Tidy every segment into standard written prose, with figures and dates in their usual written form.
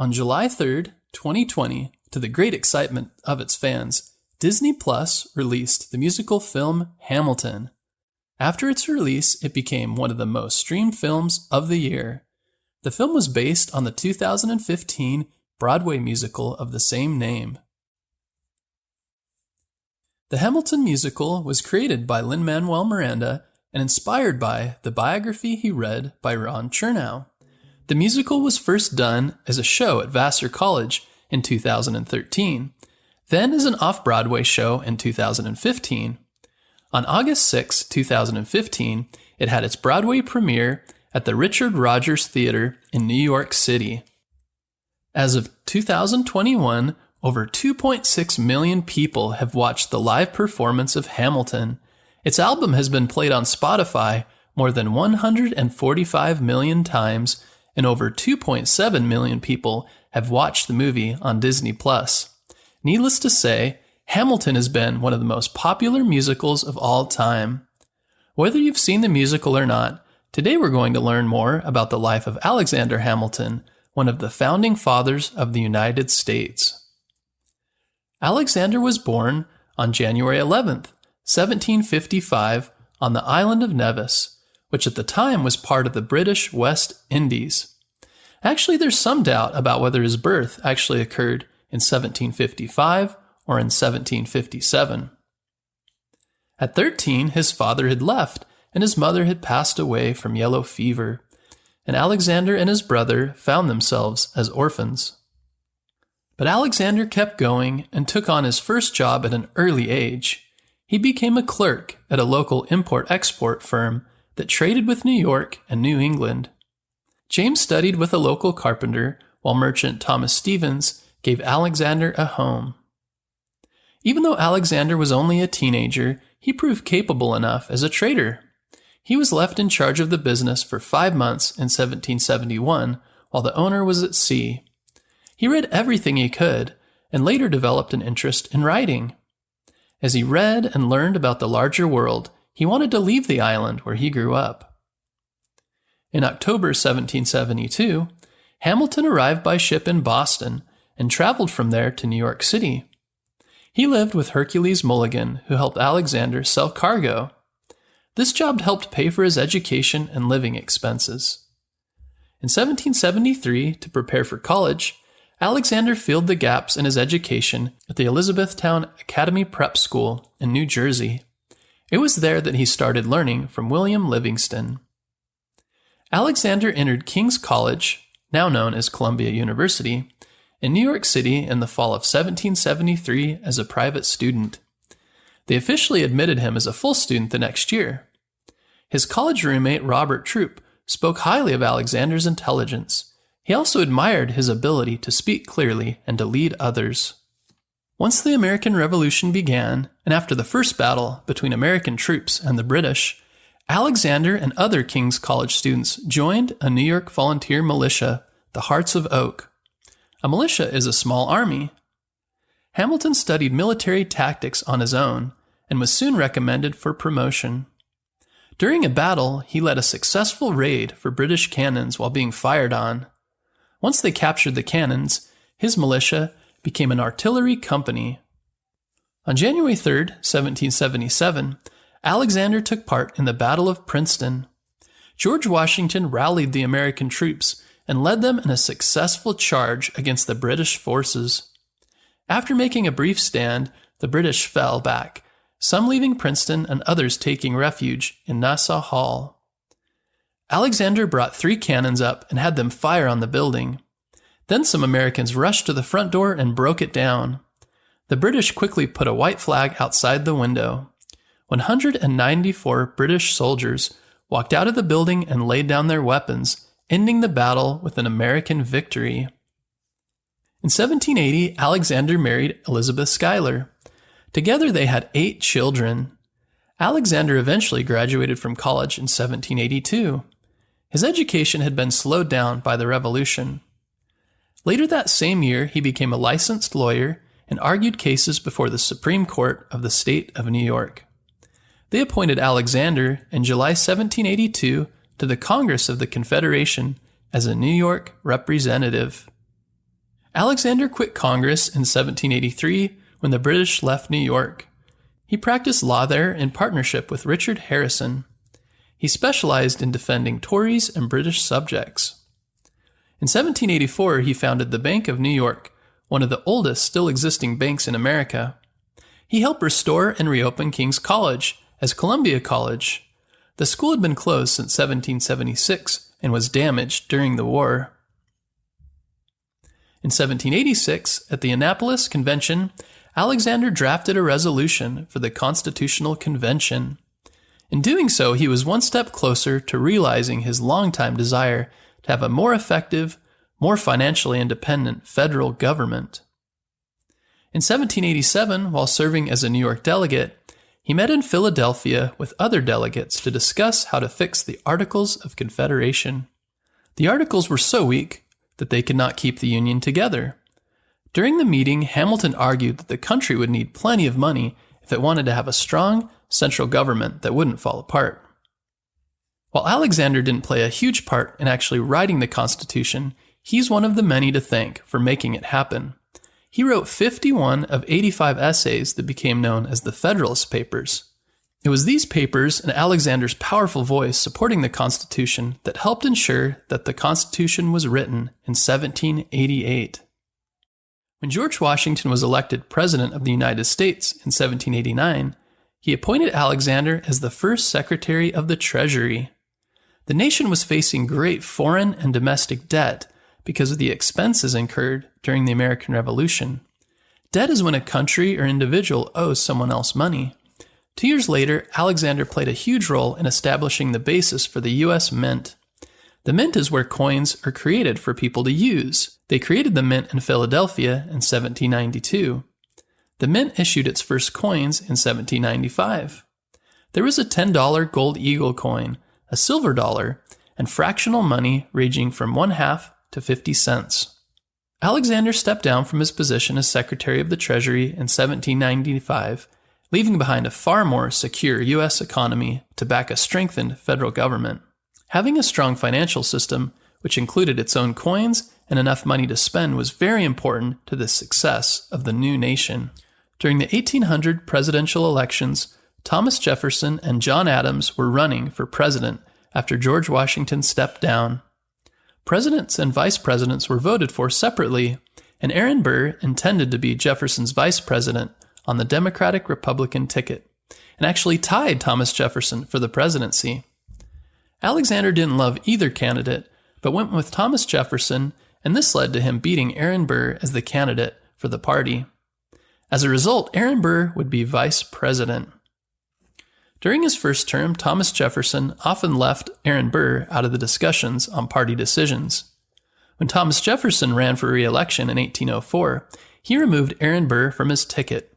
On July 3rd, 2020, to the great excitement of its fans, Disney Plus released the musical film Hamilton. After its release, it became one of the most streamed films of the year. The film was based on the 2015 Broadway musical of the same name. The Hamilton musical was created by Lin-Manuel Miranda and inspired by the biography he read by Ron Chernow. The musical was first done as a show at Vassar College in 2013, then as an off-Broadway show in 2015. On August 6, 2015, it had its Broadway premiere at the Richard Rodgers Theater in New York City. As of 2021, over 2.6 million people have watched the live performance of Hamilton. Its album has been played on Spotify more than 145 million times, and over 2.7 million people have watched the movie on Disney Plus. Needless to say, Hamilton has been one of the most popular musicals of all time. Whether you've seen the musical or not, today we're going to learn more about the life of Alexander Hamilton, one of the founding fathers of the United States. Alexander was born on January 11th, 1755, on the island of Nevis, which at the time was part of the British West Indies. Actually, there's some doubt about whether his birth actually occurred in 1755 or in 1757. At 13, his father had left and his mother had passed away from yellow fever, and Alexander and his brother found themselves as orphans. But Alexander kept going and took on his first job at an early age. He became a clerk at a local import-export firm that traded with New York and New England. James studied with a local carpenter, while merchant Thomas Stevens gave Alexander a home. Even though Alexander was only a teenager, he proved capable enough as a trader. He was left in charge of the business for 5 months in 1771, while the owner was at sea. He read everything he could, and later developed an interest in writing. As he read and learned about the larger world, he wanted to leave the island where he grew up. In October 1772, Hamilton arrived by ship in Boston and traveled from there to New York City. He lived with Hercules Mulligan, who helped Alexander sell cargo. This job helped pay for his education and living expenses. In 1773, to prepare for college, Alexander filled the gaps in his education at the Elizabethtown Academy Prep School in New Jersey. It was there that he started learning from William Livingston. Alexander entered King's College, now known as Columbia University, in New York City in the fall of 1773 as a private student. They officially admitted him as a full student the next year. His college roommate Robert Troup spoke highly of Alexander's intelligence. He also admired his ability to speak clearly and to lead others. Once the American Revolution began, and after the first battle between American troops and the British, Alexander and other King's College students joined a New York volunteer militia, the Hearts of Oak. A militia is a small army. Hamilton studied military tactics on his own and was soon recommended for promotion. During a battle, he led a successful raid for British cannons while being fired on. Once they captured the cannons, his militia became an artillery company. On January 3, 1777, Alexander took part in the Battle of Princeton. George Washington rallied the American troops and led them in a successful charge against the British forces. After making a brief stand, the British fell back, some leaving Princeton and others taking refuge in Nassau Hall. Alexander brought 3 cannons up and had them fire on the building. Then some Americans rushed to the front door and broke it down. The British quickly put a white flag outside the window. 194 British soldiers walked out of the building and laid down their weapons, ending the battle with an American victory. In 1780, Alexander married Elizabeth Schuyler. Together they had 8 children. Alexander eventually graduated from college in 1782. His education had been slowed down by the Revolution. Later that same year, he became a licensed lawyer and argued cases before the Supreme Court of the state of New York. They appointed Alexander in July 1782 to the Congress of the Confederation as a New York representative. Alexander quit Congress in 1783 when the British left New York. He practiced law there in partnership with Richard Harrison. He specialized in defending Tories and British subjects. In 1784, he founded the Bank of New York, one of the oldest still existing banks in America. He helped restore and reopen King's College as Columbia College. The school had been closed since 1776 and was damaged during the war. In 1786, at the Annapolis Convention, Alexander drafted a resolution for the Constitutional Convention. In doing so, he was one step closer to realizing his longtime desire to have a more effective, more financially independent federal government. In 1787, while serving as a New York delegate, he met in Philadelphia with other delegates to discuss how to fix the Articles of Confederation. The Articles were so weak that they could not keep the Union together. During the meeting, Hamilton argued that the country would need plenty of money if it wanted to have a strong central government that wouldn't fall apart. While Alexander didn't play a huge part in actually writing the Constitution, he's one of the many to thank for making it happen. He wrote 51 of 85 essays that became known as the Federalist Papers. It was these papers and Alexander's powerful voice supporting the Constitution that helped ensure that the Constitution was written in 1788. When George Washington was elected President of the United States in 1789, he appointed Alexander as the first Secretary of the Treasury. The nation was facing great foreign and domestic debt because of the expenses incurred during the American Revolution. Debt is when a country or individual owes someone else money. 2 years later, Alexander played a huge role in establishing the basis for the U.S. Mint. The mint is where coins are created for people to use. They created the mint in Philadelphia in 1792. The mint issued its first coins in 1795. There was a $10 gold eagle coin, a silver dollar, and fractional money ranging from 1/2 to 50 cents. Alexander stepped down from his position as Secretary of the Treasury in 1795, leaving behind a far more secure U.S. economy to back a strengthened federal government. Having a strong financial system, which included its own coins and enough money to spend, was very important to the success of the new nation. During the 1800 presidential elections, Thomas Jefferson and John Adams were running for president after George Washington stepped down. Presidents and vice presidents were voted for separately, and Aaron Burr intended to be Jefferson's vice president on the Democratic-Republican ticket, and actually tied Thomas Jefferson for the presidency. Alexander didn't love either candidate, but went with Thomas Jefferson, and this led to him beating Aaron Burr as the candidate for the party. As a result, Aaron Burr would be vice president. During his first term, Thomas Jefferson often left Aaron Burr out of the discussions on party decisions. When Thomas Jefferson ran for re-election in 1804, he removed Aaron Burr from his ticket.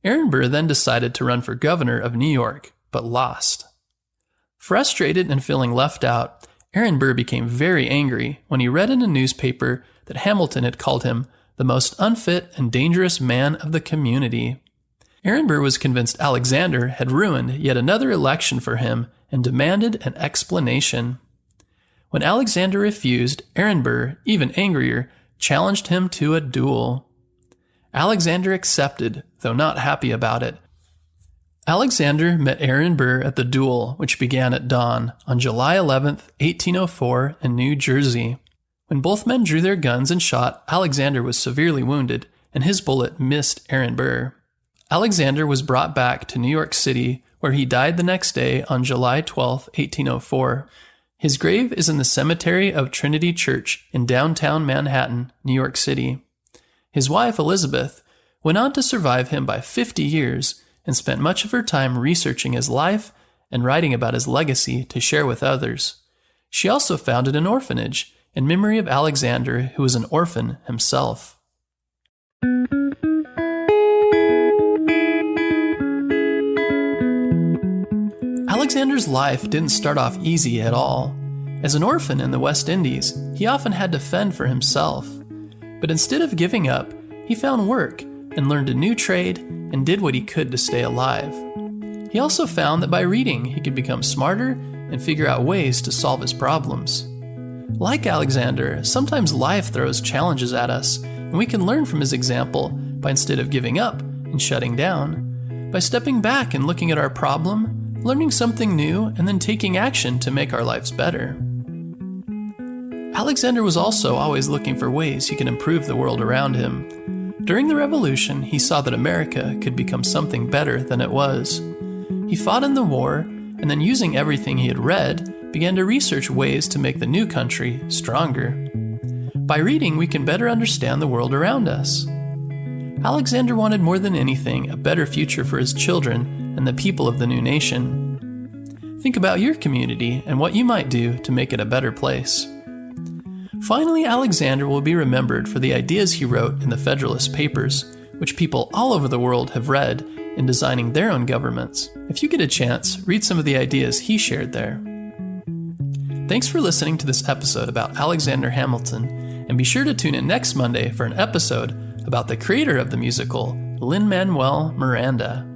Aaron Burr then decided to run for governor of New York, but lost. Frustrated and feeling left out, Aaron Burr became very angry when he read in a newspaper that Hamilton had called him the most unfit and dangerous man of the community. Aaron Burr was convinced Alexander had ruined yet another election for him and demanded an explanation. When Alexander refused, Aaron Burr, even angrier, challenged him to a duel. Alexander accepted, though not happy about it. Alexander met Aaron Burr at the duel, which began at dawn on July 11, 1804, in New Jersey. When both men drew their guns and shot, Alexander was severely wounded, and his bullet missed Aaron Burr. Alexander was brought back to New York City, where he died the next day on July 12, 1804. His grave is in the cemetery of Trinity Church in downtown Manhattan, New York City. His wife, Elizabeth, went on to survive him by 50 years and spent much of her time researching his life and writing about his legacy to share with others. She also founded an orphanage in memory of Alexander, who was an orphan himself. Alexander's life didn't start off easy at all. As an orphan in the West Indies, he often had to fend for himself. But instead of giving up, he found work and learned a new trade and did what he could to stay alive. He also found that by reading, he could become smarter and figure out ways to solve his problems. Like Alexander, sometimes life throws challenges at us, and we can learn from his example by, instead of giving up and shutting down, by stepping back and looking at our problem, learning something new, and then taking action to make our lives better. Alexander was also always looking for ways he could improve the world around him. During the Revolution, he saw that America could become something better than it was. He fought in the war, and then using everything he had read, began to research ways to make the new country stronger. By reading, we can better understand the world around us. Alexander wanted more than anything a better future for his children and the people of the new nation. Think about your community and what you might do to make it a better place. Finally, Alexander will be remembered for the ideas he wrote in the Federalist Papers, which people all over the world have read in designing their own governments. If you get a chance, read some of the ideas he shared there. Thanks for listening to this episode about Alexander Hamilton, and be sure to tune in next Monday for an episode about the creator of the musical, Lin-Manuel Miranda.